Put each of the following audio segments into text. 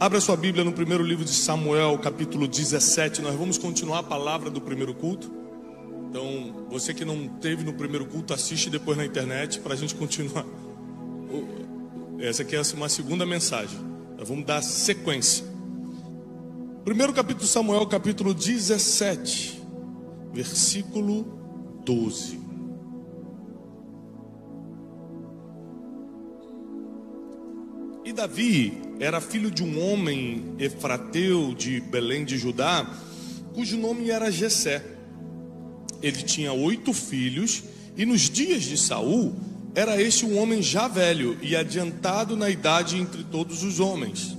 Abra sua Bíblia no primeiro livro de Samuel, capítulo 17. Nós vamos continuar a palavra do primeiro culto. Então, você que não teve no primeiro culto, assiste depois na internet para a gente continuar. Essa aqui é uma segunda mensagem. Nós vamos dar sequência. Primeiro capítulo de Samuel, capítulo 17, versículo 12. E Davi era filho de um homem efrateu de Belém de Judá, cujo nome era Jessé. Ele tinha 8 filhos, e nos dias de Saul, era este um homem já velho e adiantado na idade entre todos os homens.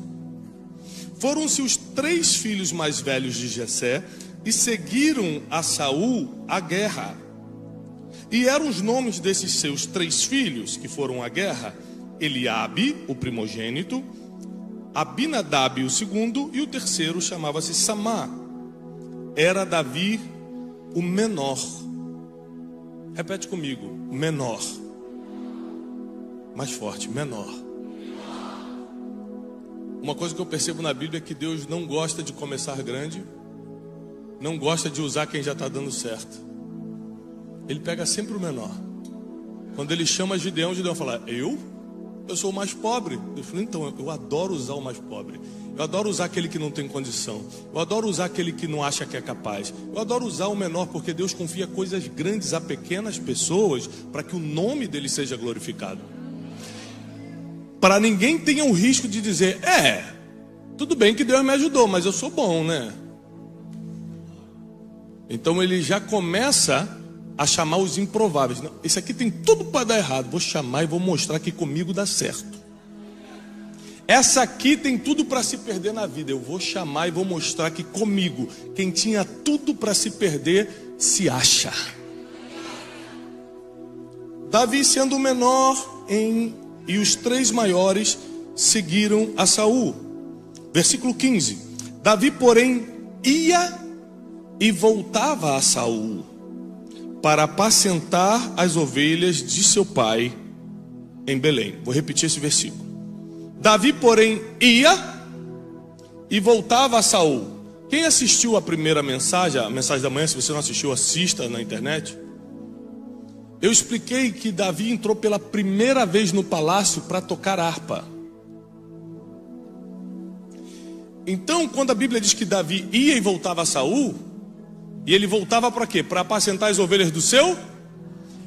Foram-se os 3 filhos mais velhos de Jessé, e seguiram a Saul à guerra. E eram os nomes desses seus 3 filhos que foram à guerra: Eliabe, o primogênito, Abinadab, o segundo, e o terceiro chamava-se Samá. Era Davi o menor. Repete comigo: menor. Mais forte: menor. Uma coisa que eu percebo na Bíblia é que Deus não gosta de começar grande, não gosta de usar quem já está dando certo. Ele pega sempre o menor. Quando ele chama Gideão fala: eu sou o mais pobre. Eu falei: então, eu adoro usar o mais pobre. Eu adoro usar aquele que não tem condição. Eu adoro usar aquele que não acha que é capaz. Eu adoro usar o menor, porque Deus confia coisas grandes a pequenas pessoas, para que o nome dele seja glorificado. Para ninguém tenha o risco de dizer: tudo bem que Deus me ajudou, mas eu sou bom, né? Então ele já começa a chamar os improváveis. Não, esse aqui tem tudo para dar errado. Vou chamar e vou mostrar que comigo dá certo. Essa aqui tem tudo para se perder na vida. Eu vou chamar e vou mostrar que comigo, quem tinha tudo para se perder, se acha. Davi sendo o menor e os 3 maiores seguiram a Saul. Versículo 15. Davi, porém, ia e voltava a Saul para apacentar as ovelhas de seu pai em Belém. Vou repetir esse versículo. Davi, porém, ia e voltava a Saul. Quem assistiu a primeira mensagem, a mensagem da manhã, se você não assistiu, assista na internet. Eu expliquei que Davi entrou pela primeira vez no palácio para tocar harpa. Então, quando a Bíblia diz que Davi ia e voltava a Saul, e ele voltava para quê? Para apacentar as ovelhas do seu?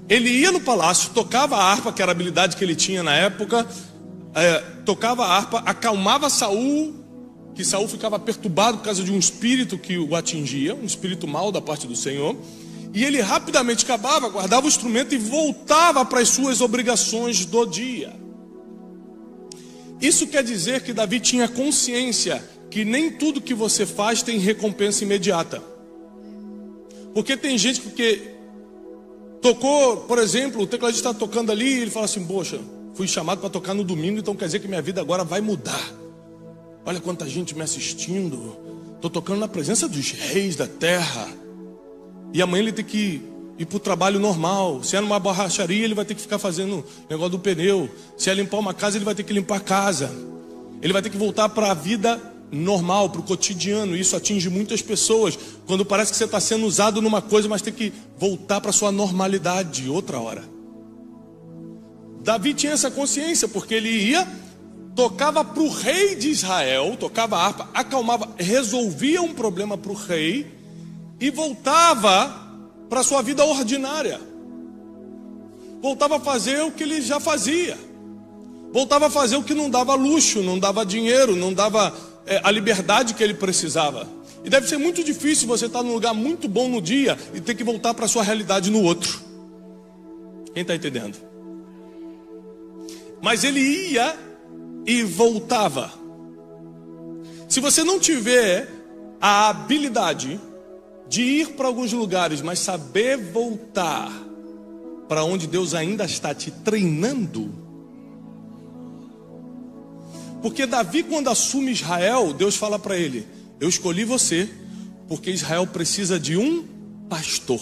Ele ia no palácio, tocava a harpa, que era a habilidade que ele tinha na época, tocava a harpa, acalmava Saul, que Saul ficava perturbado por causa de um espírito que o atingia, um espírito mau da parte do Senhor, e ele rapidamente acabava, guardava o instrumento e voltava para as suas obrigações do dia. Isso quer dizer que Davi tinha consciência que nem tudo que você faz tem recompensa imediata. Porque tem gente que tocou, por exemplo, o tecladista está tocando ali e ele fala assim: poxa, fui chamado para tocar no domingo, então quer dizer que minha vida agora vai mudar. Olha quanta gente me assistindo, estou tocando na presença dos reis da terra. E amanhã ele tem que ir para o trabalho normal. Se é numa borracharia, ele vai ter que ficar fazendo negócio do pneu. Se é limpar uma casa, ele vai ter que limpar a casa. Ele vai ter que voltar para a vida normal, para o cotidiano. Isso atinge muitas pessoas, quando parece que você está sendo usado numa coisa, mas tem que voltar para a sua normalidade outra hora. Davi tinha essa consciência, porque ele ia, tocava para o rei de Israel, tocava a harpa, acalmava, resolvia um problema para o rei e voltava para a sua vida ordinária. Voltava a fazer o que ele já fazia. Voltava a fazer o que não dava luxo, não dava dinheiro, não dava a liberdade que ele precisava. E deve ser muito difícil você estar num lugar muito bom no dia e ter que voltar para a sua realidade no outro. Quem está entendendo? Mas ele ia e voltava. Se você não tiver a habilidade de ir para alguns lugares, mas saber voltar para onde Deus ainda está te treinando. Porque Davi, quando assume Israel, Deus fala para ele: eu escolhi você porque Israel precisa de um pastor.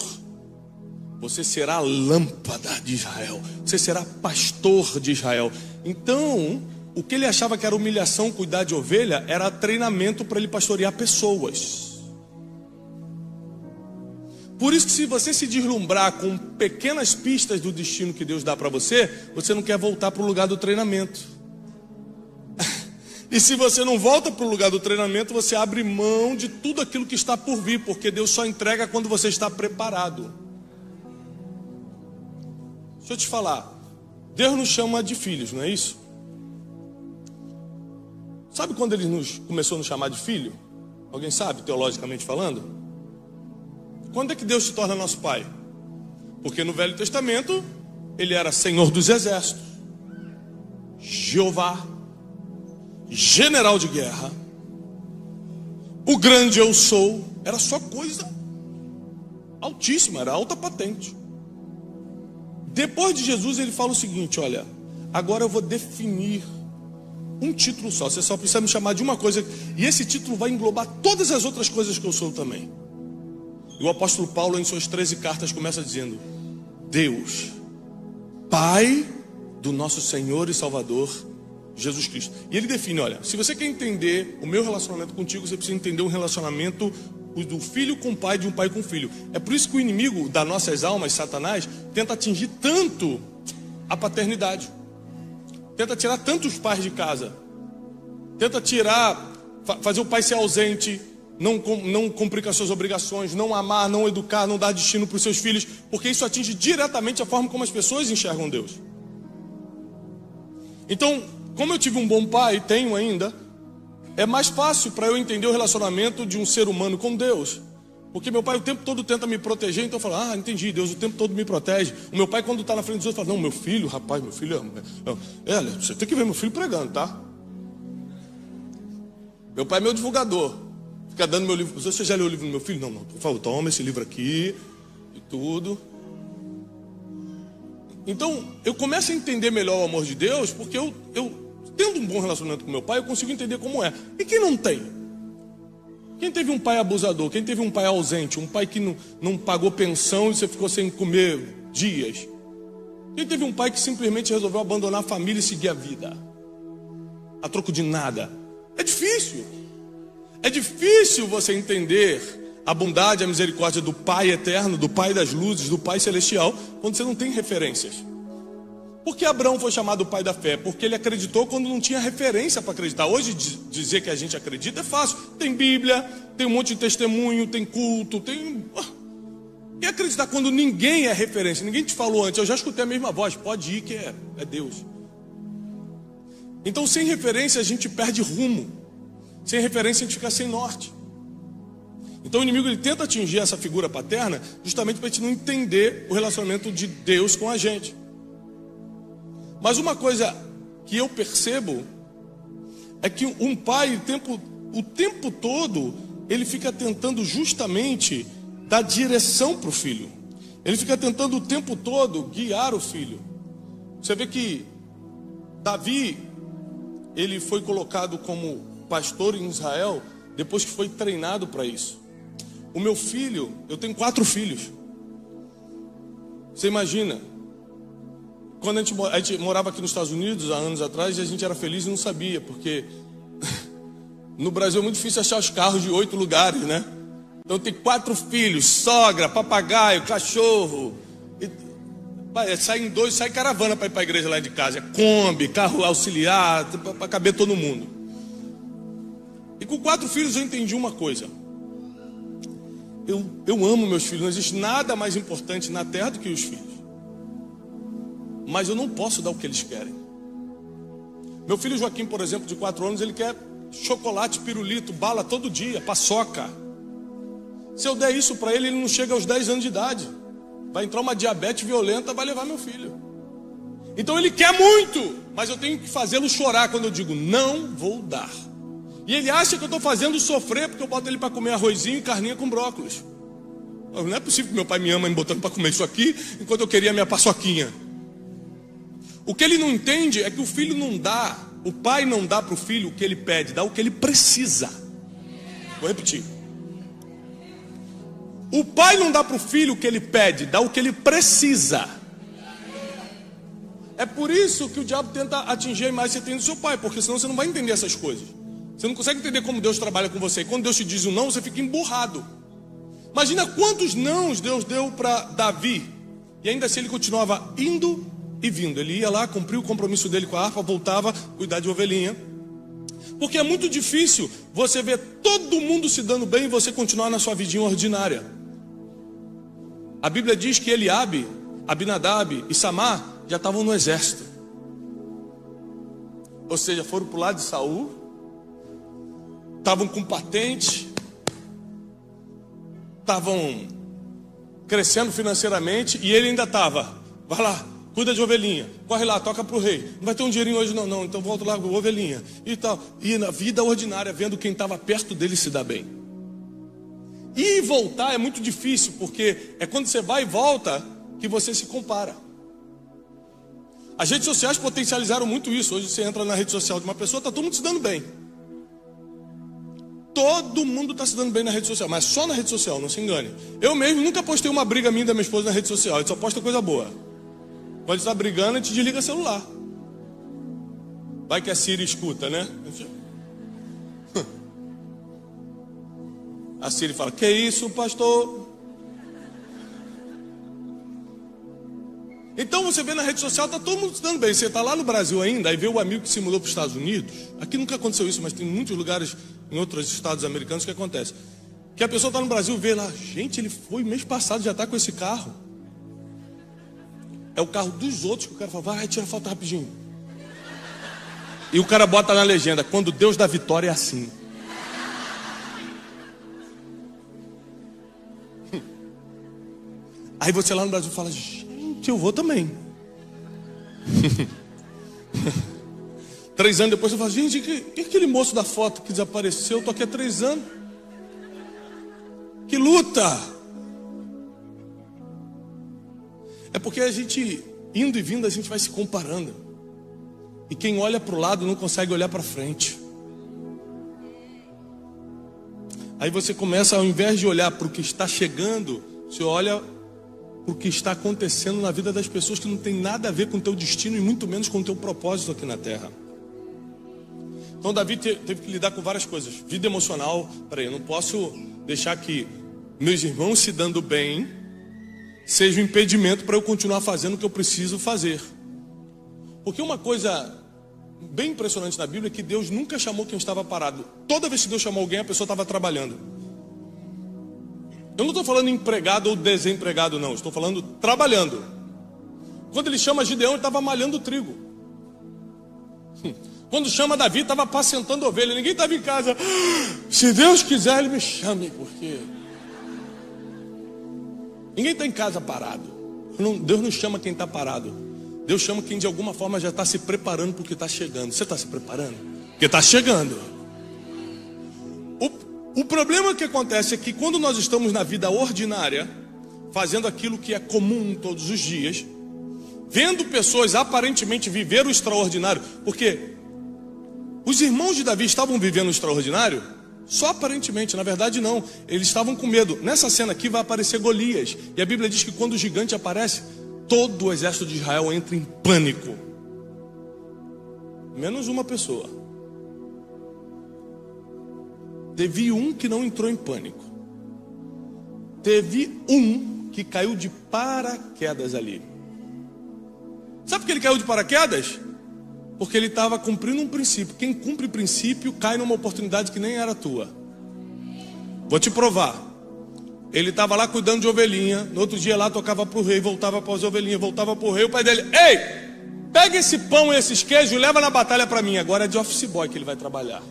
Você será a lâmpada de Israel, você será pastor de Israel. Então, o que ele achava que era humilhação cuidar de ovelha era treinamento para ele pastorear pessoas. Por isso que se você se deslumbrar com pequenas pistas do destino que Deus dá para você, você não quer voltar para o lugar do treinamento. E se você não volta para o lugar do treinamento, você abre mão de tudo aquilo que está por vir, porque Deus só entrega quando você está preparado. Deixa eu te falar, Deus nos chama de filhos, não é isso? Sabe quando Ele começou a nos chamar de filho? Alguém sabe, teologicamente falando? Quando é que Deus se torna nosso pai? Porque no Velho Testamento, Ele era Senhor dos Exércitos, Jeová, general de guerra, o grande eu sou. Era só coisa altíssima, era alta patente. Depois de Jesus, Ele fala o seguinte: olha, agora eu vou definir um título só. Você só precisa me chamar de uma coisa, e esse título vai englobar todas as outras coisas que eu sou também. E o apóstolo Paulo, em suas 13 cartas, começa dizendo: Deus, Pai do nosso Senhor e Salvador Jesus Cristo. E ele define: olha, se você quer entender o meu relacionamento contigo, você precisa entender um relacionamento do filho com o pai, de um pai com o filho. É por isso que o inimigo das nossas almas, Satanás, tenta atingir tanto a paternidade, tenta tirar tantos pais de casa, tenta fazer o pai ser ausente, não cumprir com as suas obrigações, não amar, não educar, não dar destino para os seus filhos, porque isso atinge diretamente a forma como as pessoas enxergam Deus. Então, como eu tive um bom pai, tenho ainda, é mais fácil para eu entender o relacionamento de um ser humano com Deus. Porque meu pai o tempo todo tenta me proteger, então eu falo: entendi, Deus o tempo todo me protege. O meu pai, quando está na frente dos outros, fala: não, meu filho, rapaz, meu filho você tem que ver meu filho pregando, tá? Meu pai é meu divulgador, fica dando meu livro. Você já leu o livro do meu filho? Não, por favor, toma esse livro aqui e tudo. Então, eu começo a entender melhor o amor de Deus, porque eu tendo um bom relacionamento com meu pai, eu consigo entender como é. E quem não tem? Quem teve um pai abusador? Quem teve um pai ausente? Um pai que não pagou pensão e você ficou sem comer dias? Quem teve um pai que simplesmente resolveu abandonar a família e seguir a vida a troco de nada? É difícil. É difícil você entender a bondade e a misericórdia do Pai eterno, do Pai das luzes, do Pai celestial, quando você não tem referências. Por que Abraão foi chamado o pai da fé? Porque ele acreditou quando não tinha referência para acreditar. Hoje dizer que a gente acredita é fácil. Tem Bíblia, tem um monte de testemunho, tem culto, tem... E acreditar quando ninguém é referência, ninguém te falou antes. Eu já escutei a mesma voz: pode ir que é Deus. Então, sem referência a gente perde rumo. Sem referência a gente fica sem norte. Então o inimigo ele tenta atingir essa figura paterna justamente para a gente não entender o relacionamento de Deus com a gente. Mas uma coisa que eu percebo é que um pai o tempo todo ele fica tentando justamente dar direção para o filho. Ele fica tentando o tempo todo guiar o filho. Você vê que Davi, ele foi colocado como pastor em Israel depois que foi treinado para isso. O meu filho, eu tenho 4 filhos. Você imagina, quando a gente morava aqui nos Estados Unidos há anos atrás, a gente era feliz e não sabia, porque no Brasil é muito difícil achar os carros de 8 lugares, né? Então tem 4 filhos, sogra, papagaio, cachorro. Sai em 2, sai caravana para ir para a igreja lá de casa. É Kombi, carro auxiliar, para caber todo mundo. E com 4 filhos eu entendi uma coisa. Eu amo meus filhos, não existe nada mais importante na terra do que os filhos. Mas eu não posso dar o que eles querem. Meu filho Joaquim, por exemplo, de 4 anos, ele quer chocolate, pirulito, bala todo dia, paçoca. Se eu der isso para ele, ele não chega aos 10 anos de idade. Vai entrar uma diabetes violenta, vai levar meu filho. Então ele quer muito, mas eu tenho que fazê-lo chorar quando eu digo: não vou dar. E ele acha que eu estou fazendo sofrer porque eu boto ele para comer arrozinho e carninha com brócolis. Não é possível que meu pai me ama me botando para comer isso aqui, enquanto eu queria minha paçoquinha. O que ele não entende é que o filho não dá, o pai não dá para o filho o que ele pede, dá o que ele precisa. Vou repetir. O pai não dá para o filho o que ele pede, dá o que ele precisa. É por isso que o diabo tenta atingir a imagem que você tem do seu pai, porque senão você não vai entender essas coisas. Você não consegue entender como Deus trabalha com você. E quando Deus te diz um não, você fica emburrado. Imagina quantos nãos Deus deu para Davi. E ainda assim ele continuava indo e vindo. Ele ia lá, cumpria o compromisso dele com a harpa, voltava, cuidar de ovelhinha. Porque é muito difícil você ver todo mundo se dando bem e você continuar na sua vidinha ordinária. A Bíblia diz que Eliabe, Abinadab e Samar já estavam no exército. Ou seja, foram para o lado de Saul, estavam com patente, estavam crescendo financeiramente, e ele ainda estava, vai lá, cuida de ovelhinha, corre lá, toca para o rei, não vai ter um dinheirinho hoje não, então volta lá, ovelhinha, e tal, e na vida ordinária, vendo quem estava perto dele se dar bem. E voltar é muito difícil, porque é quando você vai e volta, que você se compara. As redes sociais potencializaram muito isso. Hoje você entra na rede social de uma pessoa, está todo mundo se dando bem. Todo mundo está se dando bem na rede social, mas só na rede social, não se engane. Eu mesmo nunca postei uma briga minha da minha esposa na rede social, a gente só posta coisa boa. Quando está brigando, a gente desliga o celular. Vai que a Siri escuta, né? A Siri fala, que isso, pastor? Então você vê na rede social, está todo mundo se dando bem. Você está lá no Brasil ainda, aí vê o amigo que se mudou para os Estados Unidos. Aqui nunca aconteceu isso, mas tem muitos lugares em outros estados americanos que acontece. Que a pessoa está no Brasil e vê lá, gente, ele foi mês passado, já está com esse carro. É o carro dos outros que o cara fala, vai, tira a foto rapidinho. E o cara bota na legenda, quando Deus dá vitória é assim. Aí você lá no Brasil fala, gente, eu vou também. 3 anos depois você fala, gente, que aquele moço da foto que desapareceu? Eu tô aqui há 3 anos. Que luta! É porque a gente, indo e vindo, a gente vai se comparando. E quem olha para o lado não consegue olhar para frente. Aí você começa, ao invés de olhar para o que está chegando, você olha para o que está acontecendo na vida das pessoas que não tem nada a ver com o teu destino e muito menos com o teu propósito aqui na terra. Então Davi teve que lidar com várias coisas. Vida emocional, peraí, eu não posso deixar que meus irmãos se dando bem seja um impedimento para eu continuar fazendo o que eu preciso fazer. Porque uma coisa bem impressionante na Bíblia é que Deus nunca chamou quem estava parado. Toda vez que Deus chamou alguém, a pessoa estava trabalhando. Eu não estou falando empregado ou desempregado, não. Estou falando trabalhando. Quando ele chama Gideão, ele estava malhando trigo. Quando chama Davi, estava apacentando ovelha. Ninguém estava em casa. Se Deus quiser, ele me chame, porque... Ninguém está em casa parado. Deus não chama quem está parado. Deus chama quem de alguma forma já está se preparando para o que está chegando. Você está se preparando? Porque está chegando. O problema que acontece é que quando nós estamos na vida ordinária, fazendo aquilo que é comum todos os dias, vendo pessoas aparentemente viver o extraordinário, porque os irmãos de Davi estavam vivendo o extraordinário, só aparentemente, na verdade não, eles estavam com medo. Nessa cena aqui vai aparecer Golias, e a Bíblia diz que quando o gigante aparece, todo o exército de Israel entra em pânico, menos uma pessoa. Teve um que não entrou em pânico. Teve um que caiu de paraquedas ali. Sabe por que ele caiu de paraquedas? Porque ele estava cumprindo um princípio. Quem cumpre princípio cai numa oportunidade que nem era tua. Vou te provar. Ele estava lá cuidando de ovelhinha. No outro dia lá tocava para o rei, voltava para as ovelhinhas, voltava para o rei. O pai dele, ei, pega esse pão e esses queijos e leva na batalha para mim. Agora é de office boy que ele vai trabalhar.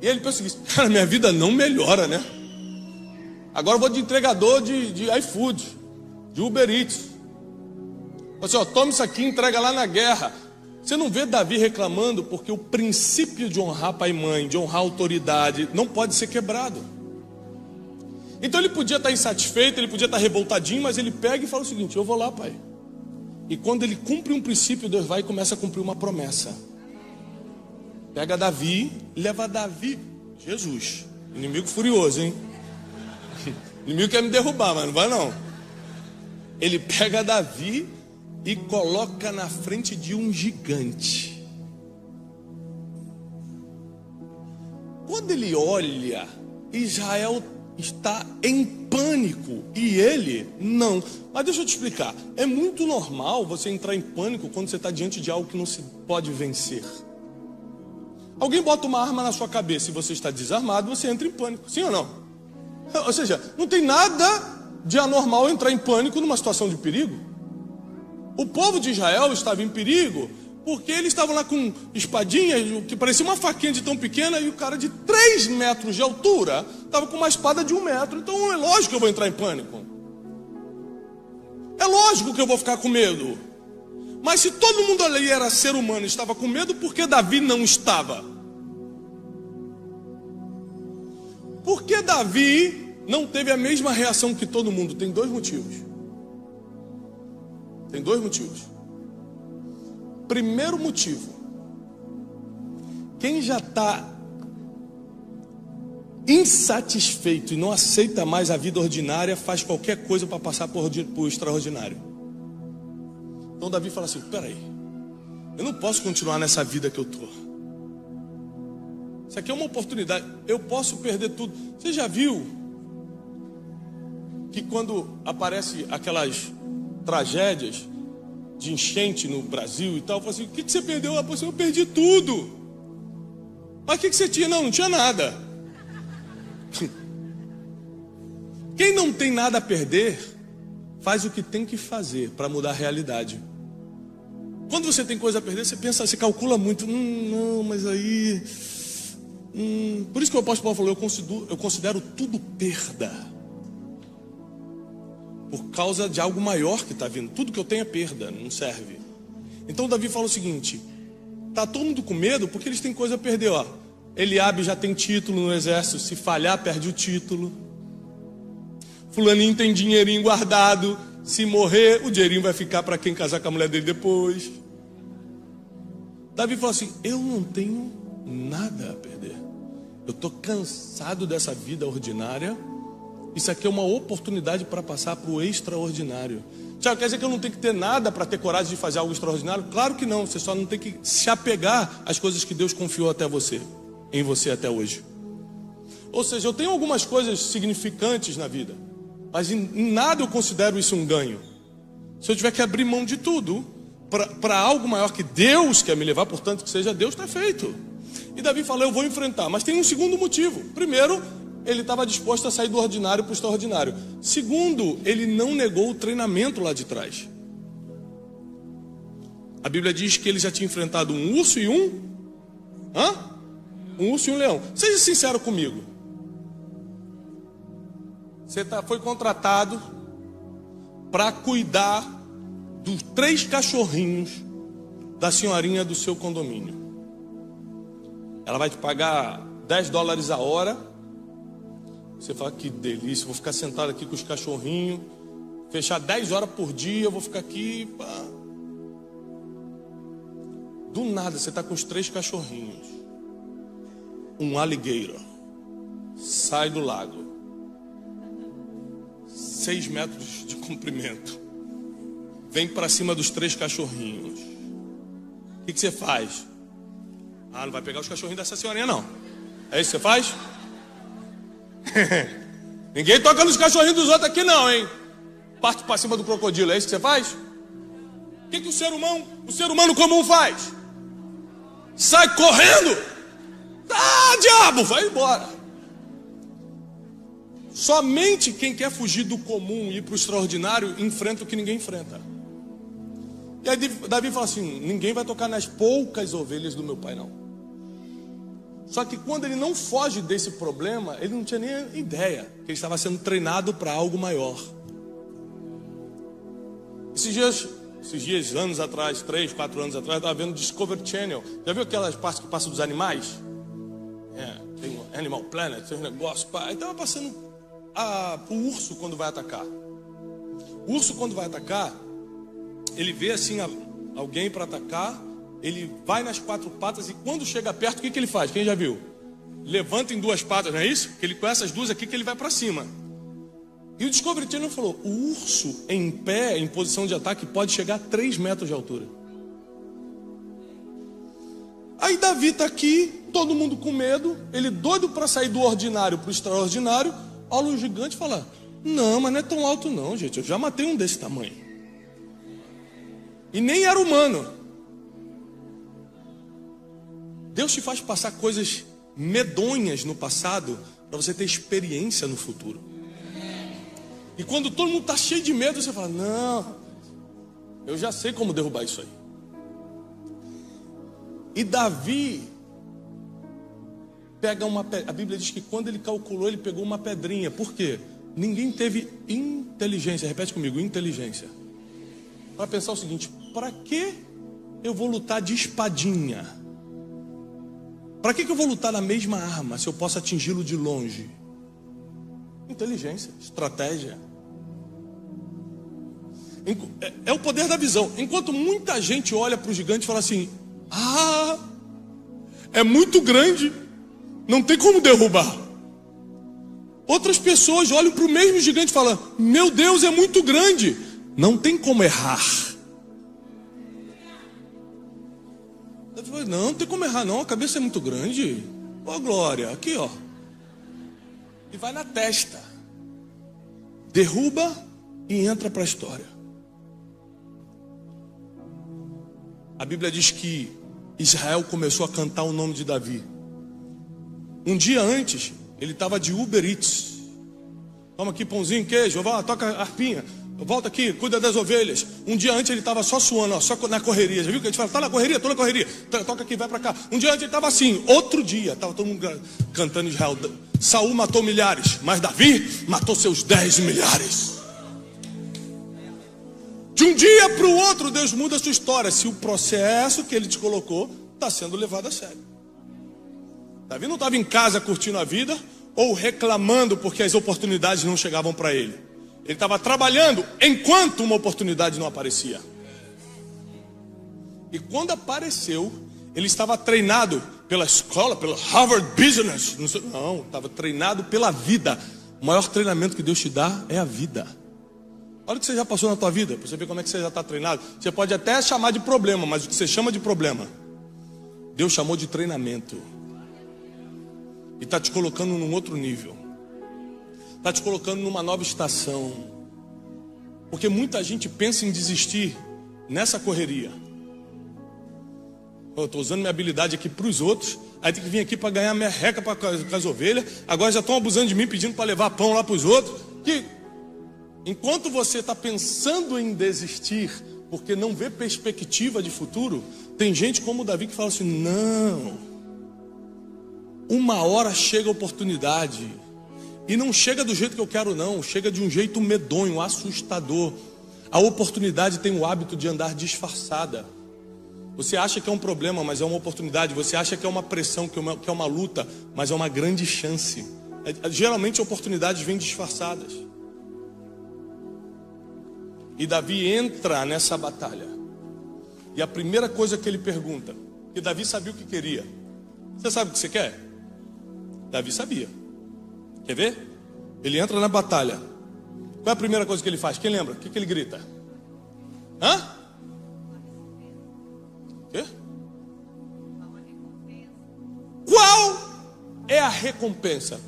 E ele pensa o seguinte, cara, minha vida não melhora, né? Agora eu vou de entregador de iFood, de Uber Eats. Assim, ó, toma isso aqui e entrega lá na guerra. Você não vê Davi reclamando porque o princípio de honrar pai e mãe, de honrar a autoridade, não pode ser quebrado. Então ele podia estar insatisfeito, ele podia estar revoltadinho, mas ele pega e fala o seguinte, eu vou lá, pai. E quando ele cumpre um princípio, Deus vai e começa a cumprir uma promessa. Pega Davi, leva Davi, Jesus, inimigo furioso, hein? Inimigo quer me derrubar, mas não vai não. Ele pega Davi e coloca na frente de um gigante. Quando ele olha, Israel está em pânico e ele não. Mas deixa eu te explicar, é muito normal você entrar em pânico quando você está diante de algo que não se pode vencer. Alguém bota uma arma na sua cabeça e você está desarmado, você entra em pânico, sim ou não? Ou seja, não tem nada de anormal entrar em pânico numa situação de perigo. O povo de Israel estava em perigo porque eles estavam lá com espadinhas que parecia uma faquinha de tão pequena, e o cara de 3 metros de altura estava com uma espada de 1 metro. Então é lógico que eu vou entrar em pânico. É lógico que eu vou ficar com medo. Mas se todo mundo ali era ser humano e estava com medo, por que Davi não estava? Por que Davi não teve a mesma reação que todo mundo? Tem 2 motivos. Tem 2 motivos. Primeiro motivo: quem já está insatisfeito e não aceita mais a vida ordinária, faz qualquer coisa para passar por extraordinário. Então Davi fala assim: peraí, eu não posso continuar nessa vida que eu estou. Isso aqui é uma oportunidade, eu posso perder tudo. Você já viu que quando aparece aquelas tragédias de enchente no Brasil e tal, fala assim: o que você perdeu? Eu perdi tudo. Mas o que você tinha? Não tinha nada. Quem não tem nada a perder, faz o que tem que fazer para mudar a realidade. Quando você tem coisa a perder, você pensa, você calcula muito. Não, mas aí... Por isso que o apóstolo Paulo falou: eu considero tudo perda, por causa de algo maior que está vindo. Tudo que eu tenho é perda, não serve. Então Davi fala o seguinte: está todo mundo com medo porque eles têm coisa a perder. Ó, Eliabe já tem título no exército, se falhar perde o título. Fulaninho tem dinheirinho guardado, se morrer o dinheirinho vai ficar para quem casar com a mulher dele depois. Davi fala assim: eu não tenho nada a perder. Eu estou cansado dessa vida ordinária. Isso aqui é uma oportunidade para passar para o extraordinário. Tiago, quer dizer que eu não tenho que ter nada para ter coragem de fazer algo extraordinário? Claro que não. Você só não tem que se apegar às coisas que Deus confiou em você até hoje. Ou seja, eu tenho algumas coisas significantes na vida, mas em nada eu considero isso um ganho. Se eu tiver que abrir mão de tudo para algo maior que Deus quer me levar, portanto que seja Deus, está feito. E Davi fala: eu vou enfrentar. Mas tem um segundo motivo. Primeiro, ele estava disposto a sair do ordinário para o extraordinário. Segundo, ele não negou o treinamento lá de trás. A Bíblia diz que ele já tinha enfrentado um urso e um urso e um leão. Seja sincero comigo. Você foi contratado para cuidar dos 3 cachorrinhos da senhorinha do seu condomínio. Ela vai te pagar $10 a hora. Você fala: que delícia, vou ficar sentado aqui com os cachorrinhos, fechar 10 horas por dia, eu vou ficar aqui. Pá. Do nada, você está com os 3 cachorrinhos. Um alligator sai do lago, 6 metros de comprimento, vem para cima dos 3 cachorrinhos. O que você faz? Não vai pegar os cachorrinhos dessa senhorinha, não. É isso que você faz? Ninguém toca nos cachorrinhos dos outros aqui não, hein? Parte para cima do crocodilo, é isso que você faz? O que o ser humano comum faz? Sai correndo. Diabo, vai embora. Somente quem quer fugir do comum e ir para o extraordinário enfrenta o que ninguém enfrenta. E aí Davi fala assim: ninguém vai tocar nas poucas ovelhas do meu pai, não. Só que quando ele não foge desse problema, ele não tinha nem ideia que ele estava sendo treinado para algo maior. Esses dias, anos atrás, 3, 4 anos atrás, eu estava vendo Discovery Channel. Já viu aquelas partes que passam dos animais? Tem Animal Planet, tem um negócio. Aí estava passando o urso quando vai atacar. O urso quando vai atacar, ele vê assim alguém para atacar. Ele vai nas 4 patas e quando chega perto, o que ele faz? Quem já viu? Levanta em 2 patas, não é isso? Que ele com essas 2 aqui que ele vai para cima. E o Discovery Channel falou: o urso em pé, em posição de ataque, pode chegar a 3 metros de altura. Aí Davi está aqui, todo mundo com medo, ele doido para sair do ordinário para o extraordinário. Olha o gigante e fala: não, mas não é tão alto não, gente, eu já matei um desse tamanho. E nem era humano. Deus te faz passar coisas medonhas no passado para você ter experiência no futuro. E quando todo mundo está cheio de medo, você fala: não, eu já sei como derrubar isso aí. E Davi pega uma pedra. A Bíblia diz que quando ele calculou, ele pegou uma pedrinha. Por quê? Ninguém teve inteligência. Repete comigo: inteligência. Para pensar o seguinte: para que eu vou lutar de espadinha? Para que eu vou lutar na mesma arma se eu posso atingi-lo de longe? Inteligência, estratégia. É o poder da visão. Enquanto muita gente olha para o gigante e fala assim: ah, é muito grande, não tem como derrubar. Outras pessoas olham para o mesmo gigante e falam: meu Deus, é muito grande, não tem como errar. Não tem como errar não, a cabeça é muito grande. Ó, glória, aqui ó. E vai na testa. Derruba e entra para a história. A Bíblia diz que Israel começou a cantar o nome de Davi. Um dia antes, ele estava de Uber Eats. Toma aqui pãozinho, queijo, vai, toca a arpinha. Volta aqui, cuida das ovelhas. Um dia antes ele estava só suando, ó, só na correria. Já viu que a gente fala: tá na correria? Tô na correria. Toca aqui, vai para cá. Um dia antes ele estava assim. Outro dia, estava todo mundo cantando Israel. Saul matou milhares, mas Davi matou seus 10 milhares. De um dia para o outro, Deus muda a sua história, se o processo que ele te colocou está sendo levado a sério. Davi não estava em casa curtindo a vida ou reclamando porque as oportunidades não chegavam para ele. Ele estava trabalhando enquanto uma oportunidade não aparecia. E quando apareceu, ele estava treinado pela escola, pelo Harvard Business. Não, estava treinado pela vida. O maior treinamento que Deus te dá é a vida. Olha o que você já passou na tua vida, para você ver como é que você já está treinado. Você pode até chamar de problema, mas o que você chama de problema, Deus chamou de treinamento. E está te colocando num outro nível. Está te colocando numa nova estação. Porque muita gente pensa em desistir nessa correria. Eu estou usando minha habilidade aqui para os outros, aí tem que vir aqui para ganhar merreca com as ovelhas. Agora já estão abusando de mim, pedindo para levar pão lá para os outros. Que enquanto você está pensando em desistir, porque não vê perspectiva de futuro, tem gente como o Davi que fala assim: não, uma hora chega a oportunidade. E não chega do jeito que eu quero não, chega de um jeito medonho, assustador. A oportunidade tem o hábito de andar disfarçada. Você acha que é um problema, mas é uma oportunidade. Você acha que é uma pressão, que é uma luta, mas é uma grande chance. Geralmente oportunidades vêm disfarçadas. E Davi entra nessa batalha. E a primeira coisa que ele pergunta, que Davi sabia o que queria: você sabe o que você quer? Davi sabia. Quer ver? Ele entra na batalha. Qual é a primeira coisa que ele faz? Quem lembra? O que ele grita? Hã? Quê? Qual é a recompensa?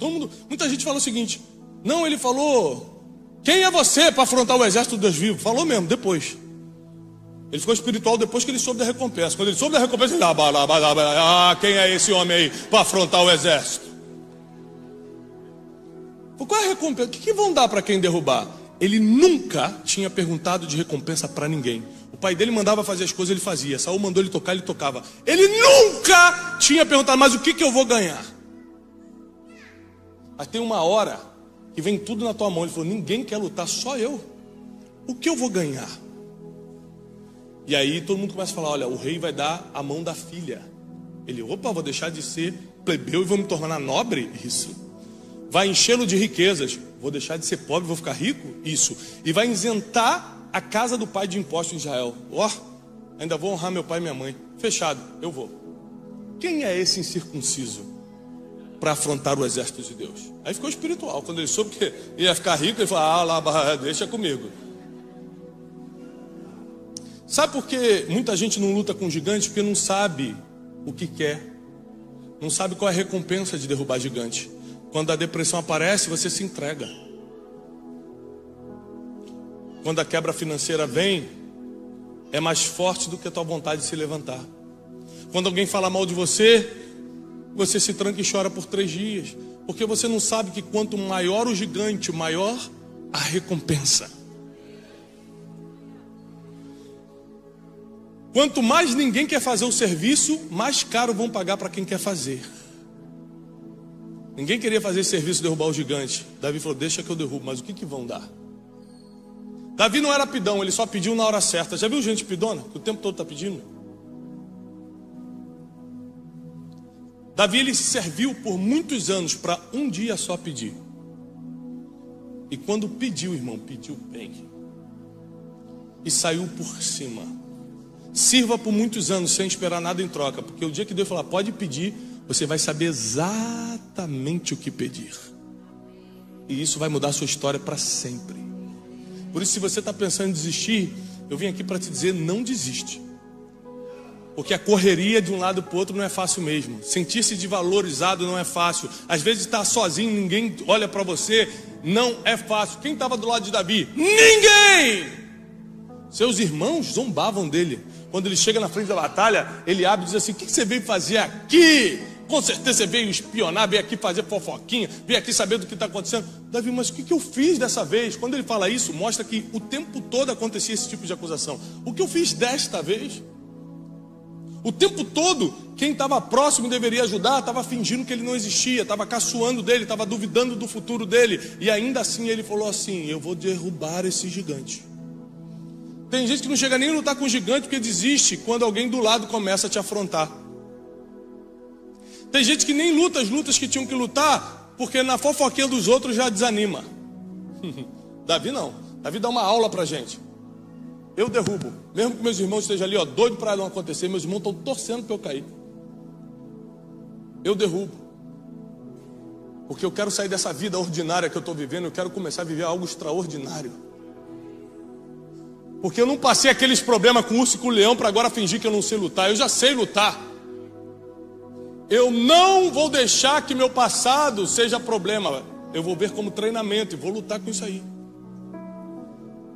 Muita gente fala o seguinte: não, ele falou: quem é você para afrontar o exército do Deus vivo? Falou mesmo, depois. Ele ficou espiritual depois que ele soube da recompensa. Quando ele soube da recompensa, ele quem é esse homem aí para afrontar o exército? Qual é a recompensa? O que vão dar para quem derrubar? Ele nunca tinha perguntado de recompensa para ninguém. O pai dele mandava fazer as coisas, ele fazia. Saul mandou ele tocar, ele tocava. Ele nunca tinha perguntado: mas o que eu vou ganhar? Mas tem uma hora que vem tudo na tua mão. Ele falou: ninguém quer lutar, só eu. O que eu vou ganhar? E aí todo mundo começa a falar: olha, o rei vai dar a mão da filha. Ele: opa, vou deixar de ser plebeu e vou me tornar nobre? Isso. Vai enchê-lo de riquezas. Vou deixar de ser pobre, vou ficar rico? Isso. E vai isentar a casa do pai de impostos em Israel. Ainda vou honrar meu pai e minha mãe. Fechado, eu vou. Quem é esse incircunciso? para afrontar o exército de Deus. Aí ficou espiritual. Quando ele soube que ia ficar rico, ele falou: deixa comigo. Sabe por que muita gente não luta com gigantes? Porque não sabe o que quer. Não sabe qual é a recompensa de derrubar gigante. Quando a depressão aparece, você se entrega. Quando a quebra financeira vem, é mais forte do que a tua vontade de se levantar. Quando alguém fala mal de você, você se tranca e chora por 3 dias. Porque você não sabe que quanto maior o gigante, maior a recompensa. Quanto mais ninguém quer fazer o serviço, mais caro vão pagar para quem quer fazer. Ninguém queria fazer esse serviço, derrubar o gigante. Davi falou: deixa que eu derrubo, mas o que vão dar? Davi não era pidão, ele só pediu na hora certa. Já viu gente pidona? Que o tempo todo está pedindo? Davi, ele se serviu por muitos anos para um dia só pedir. E quando pediu, irmão, pediu bem. E saiu por cima. Sirva por muitos anos sem esperar nada em troca. Porque o dia que Deus falar, pode pedir, você vai saber exatamente o que pedir. E isso vai mudar a sua história para sempre. Por isso, se você está pensando em desistir, eu vim aqui para te dizer, não desiste. Porque a correria de um lado para o outro não é fácil mesmo. Sentir-se desvalorizado não é fácil. Às vezes estar sozinho, ninguém olha para você, não é fácil. Quem estava do lado de Davi? Ninguém! Seus irmãos zombavam dele. Quando ele chega na frente da batalha, ele abre e diz assim: o que você veio fazer aqui? Com certeza você veio espionar, veio aqui fazer fofoquinha, veio aqui saber do que está acontecendo. Davi, mas o que eu fiz dessa vez? Quando ele fala isso, mostra que o tempo todo acontecia esse tipo de acusação. O que eu fiz desta vez? O tempo todo, quem estava próximo deveria ajudar, estava fingindo que ele não existia, estava caçoando dele, estava duvidando do futuro dele. E ainda assim ele falou assim: eu vou derrubar esse gigante. Tem gente que não chega nem a lutar com o gigante porque desiste quando alguém do lado começa a te afrontar. Tem gente que nem luta as lutas que tinham que lutar porque na fofoquinha dos outros já desanima. Davi não. Davi dá uma aula pra gente. Eu derrubo. Mesmo que meus irmãos estejam ali, doido para não acontecer, meus irmãos estão torcendo para eu cair. Eu derrubo. Porque eu quero sair dessa vida ordinária que eu estou vivendo, eu quero começar a viver algo extraordinário. Porque eu não passei aqueles problemas com o urso e com o leão para agora fingir que eu não sei lutar. Eu já sei lutar. Eu não vou deixar que meu passado seja problema. Eu vou ver como treinamento e vou lutar com isso aí.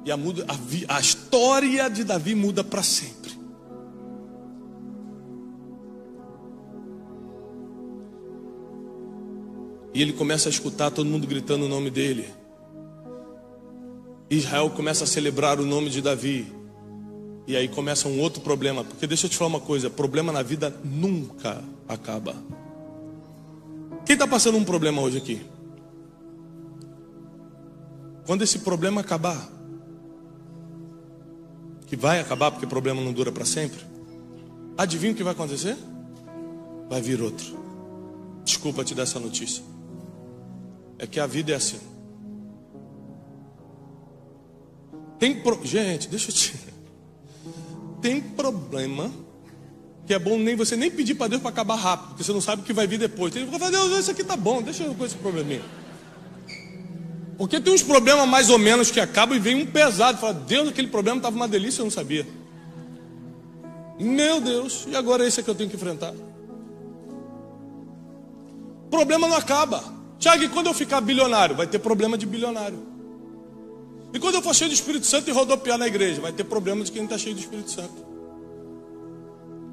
E a história de Davi muda para sempre. E ele começa a escutar todo mundo gritando o nome dele. Israel começa a celebrar o nome de Davi. E aí começa um outro problema. Porque deixa eu te falar uma coisa: problema na vida nunca acaba. Quem está passando um problema hoje aqui? Quando esse problema acabar, que vai acabar porque o problema não dura para sempre, adivinha o que vai acontecer? Vai vir outro. Desculpa te dar essa notícia. É que a vida é assim. Gente, deixa eu te... Tem problema que é bom você nem pedir para Deus para acabar rápido, porque você não sabe o que vai vir depois. Tem que falar: Deus, isso aqui tá bom, deixa eu com esse probleminha. Porque tem uns problemas mais ou menos que acabam e vem um pesado. Fala: Deus, aquele problema estava uma delícia, eu não sabia. Meu Deus, e agora esse é que eu tenho que enfrentar? Problema não acaba. Tiago, e quando eu ficar bilionário? Vai ter problema de bilionário. E quando eu for cheio do Espírito Santo e rodopiar na igreja? Vai ter problema de quem está cheio do Espírito Santo.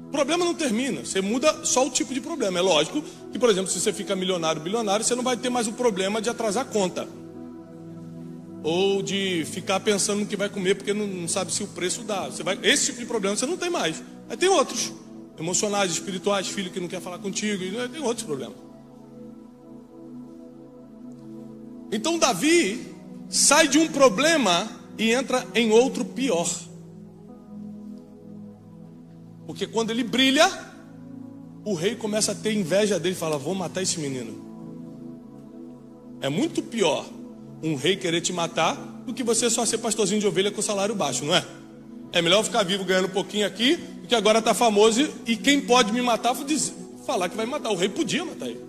O problema não termina, você muda só o tipo de problema. É lógico que, por exemplo, se você fica milionário, bilionário, você não vai ter mais o problema de atrasar a conta. Ou de ficar pensando no que vai comer porque não sabe se o preço dá. Esse tipo de problema você não tem mais. Aí tem outros, emocionais, espirituais, filho que não quer falar contigo, tem outros problemas. Então Davi sai de um problema e entra em outro pior. Porque quando ele brilha, o rei começa a ter inveja dele e fala: vou matar esse menino. É muito pior um rei querer te matar do que você só ser pastorzinho de ovelha com salário baixo, não é? É melhor ficar vivo ganhando um pouquinho aqui, porque agora está famoso e quem pode me matar falar que vai matar. O rei podia matar ele.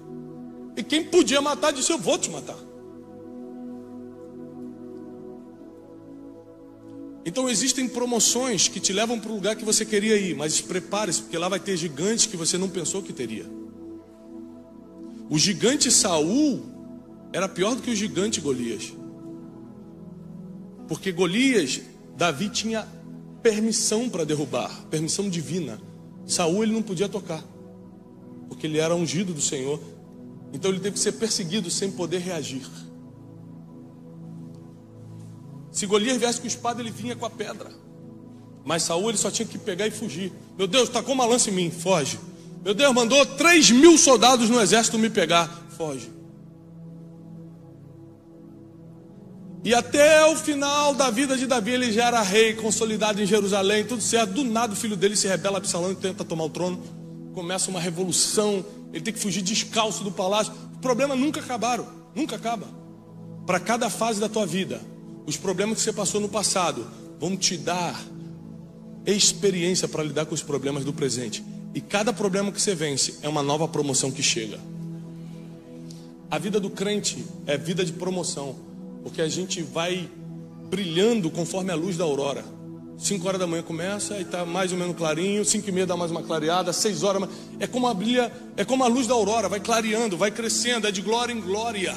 E quem podia matar disse: eu vou te matar. Então existem promoções que te levam para o lugar que você queria ir, mas prepare-se, porque lá vai ter gigantes que você não pensou que teria. O gigante Saul era pior do que o gigante Golias. Porque Golias, Davi tinha permissão para derrubar, permissão divina. Saul ele não podia tocar, porque ele era ungido do Senhor. Então ele teve que ser perseguido sem poder reagir. Se Golias viesse com espada, ele vinha com a pedra. Mas Saul ele só tinha que pegar e fugir. Meu Deus, tacou uma lança em mim, foge. Meu Deus, mandou 3.000 soldados no exército me pegar, foge. E até o final da vida de Davi, ele já era rei, consolidado em Jerusalém, tudo certo. Do nada o filho dele se rebela, Absalão, e tenta tomar o trono. Começa uma revolução, ele tem que fugir descalço do palácio. Os problemas nunca acabaram, nunca acaba. Para cada fase da tua vida, os problemas que você passou no passado vão te dar experiência para lidar com os problemas do presente. E cada problema que você vence é uma nova promoção que chega. A vida do crente é vida de promoção, porque a gente vai brilhando conforme a luz da aurora. 5 horas da manhã começa e está mais ou menos clarinho, 5:30 dá mais uma clareada, 6 horas, é como a luz da aurora, vai clareando, vai crescendo, é de glória em glória.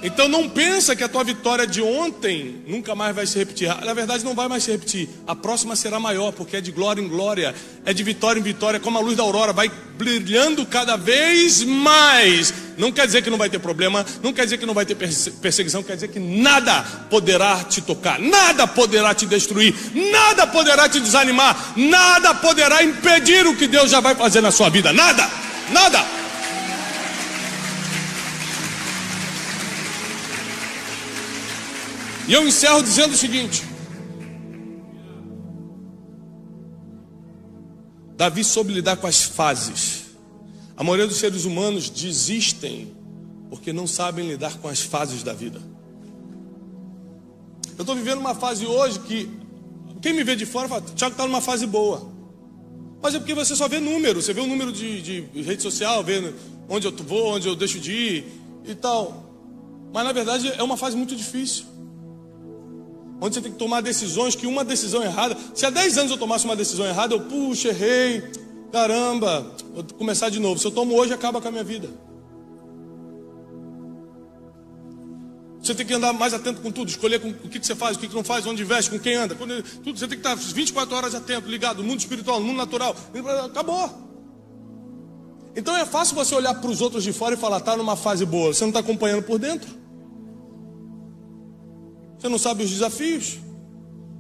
Então não pensa que a tua vitória de ontem nunca mais vai se repetir. Na verdade não vai mais se repetir. A próxima será maior, porque é de glória em glória, é de vitória em vitória, como a luz da aurora, vai brilhando cada vez mais. Não quer dizer que não vai ter problema, não quer dizer que não vai ter perseguição, quer dizer que nada poderá te tocar, nada poderá te destruir, nada poderá te desanimar, nada poderá impedir o que Deus já vai fazer na sua vida. Nada, nada. E eu encerro dizendo o seguinte: Davi soube lidar com as fases. A maioria dos seres humanos desistem porque não sabem lidar com as fases da vida. Eu estou vivendo uma fase hoje que quem me vê de fora fala: Thiago está numa fase boa. Mas é porque você só vê número. Você vê o número de rede social, vê onde eu vou, onde eu deixo de ir e tal. Mas na verdade é uma fase muito difícil, onde você tem que tomar decisões, que uma decisão errada, se há 10 anos eu tomasse uma decisão errada, eu, puxa, errei, caramba, vou começar de novo. Se eu tomo hoje, acaba com a minha vida. Você tem que andar mais atento com tudo, escolher com o que você faz, o que não faz, onde investe, com quem anda, tudo. Você tem que estar 24 horas atento, ligado, no mundo espiritual, no mundo natural. Acabou. Então é fácil você olhar para os outros de fora e falar: está numa fase boa. Você não está acompanhando por dentro. Você não sabe os desafios.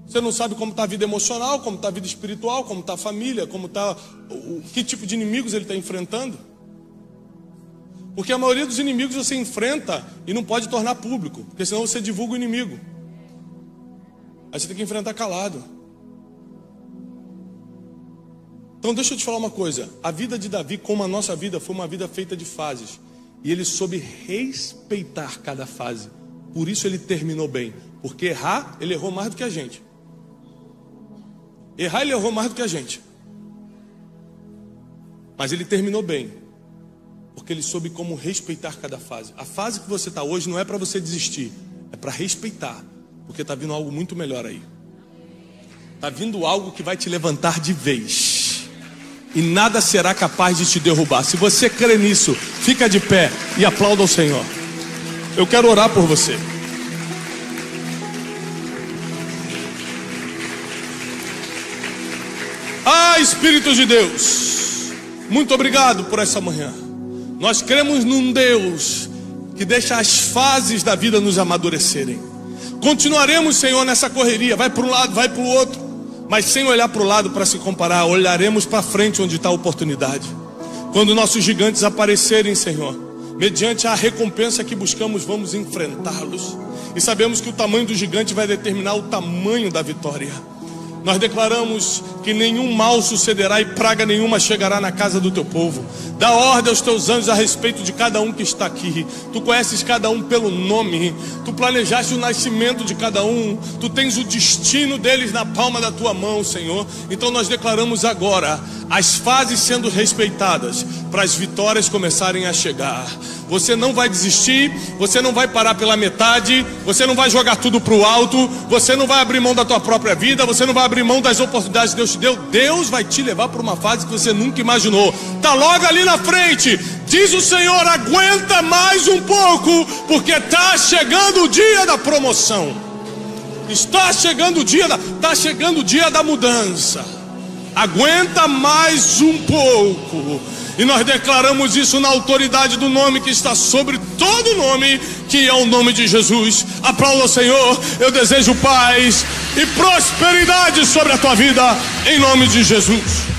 Você não sabe como está a vida emocional, como está a vida espiritual, como está a família, como está que tipo de inimigos ele está enfrentando. Porque a maioria dos inimigos você enfrenta e não pode tornar público, porque senão você divulga o inimigo. Aí você tem que enfrentar calado. Então deixa eu te falar uma coisa: a vida de Davi, como a nossa vida, foi uma vida feita de fases. E ele soube respeitar cada fase. Por isso ele terminou bem. Porque errar, ele errou mais do que a gente. Errar, ele errou mais do que a gente. Mas ele terminou bem, porque ele soube como respeitar cada fase. A fase que você está hoje não é para você desistir, é para respeitar, porque está vindo algo muito melhor aí. Está vindo algo que vai te levantar de vez, e nada será capaz de te derrubar. Se você crê nisso, fica de pé e aplauda ao Senhor. Eu quero orar por você. Ah, Espírito de Deus, muito obrigado por essa manhã. Nós cremos num Deus que deixa as fases da vida nos amadurecerem. Continuaremos, Senhor, nessa correria. Vai para um lado, vai para o outro, mas sem olhar para o lado para se comparar. Olharemos para frente onde está a oportunidade. Quando nossos gigantes aparecerem, Senhor, mediante a recompensa que buscamos, vamos enfrentá-los. E sabemos que o tamanho do gigante vai determinar o tamanho da vitória. Nós declaramos que nenhum mal sucederá e praga nenhuma chegará na casa do teu povo. Dá ordem aos teus anjos a respeito de cada um que está aqui. Tu conheces cada um pelo nome. Tu planejaste o nascimento de cada um. Tu tens o destino deles na palma da tua mão, Senhor. Então nós declaramos agora as fases sendo respeitadas, para as vitórias começarem a chegar. Você não vai desistir, você não vai parar pela metade, você não vai jogar tudo para o alto, você não vai abrir mão da tua própria vida, você não vai abrir mão das oportunidades que Deus te deu. Deus vai te levar para uma fase que você nunca imaginou. Está logo ali na frente. Diz o Senhor: aguenta mais um pouco, porque está chegando o dia da promoção. Está chegando o dia da mudança. Aguenta mais um pouco. E nós declaramos isso na autoridade do nome que está sobre todo nome, que é o nome de Jesus. Aplauda o Senhor. Eu desejo paz e prosperidade sobre a tua vida, em nome de Jesus.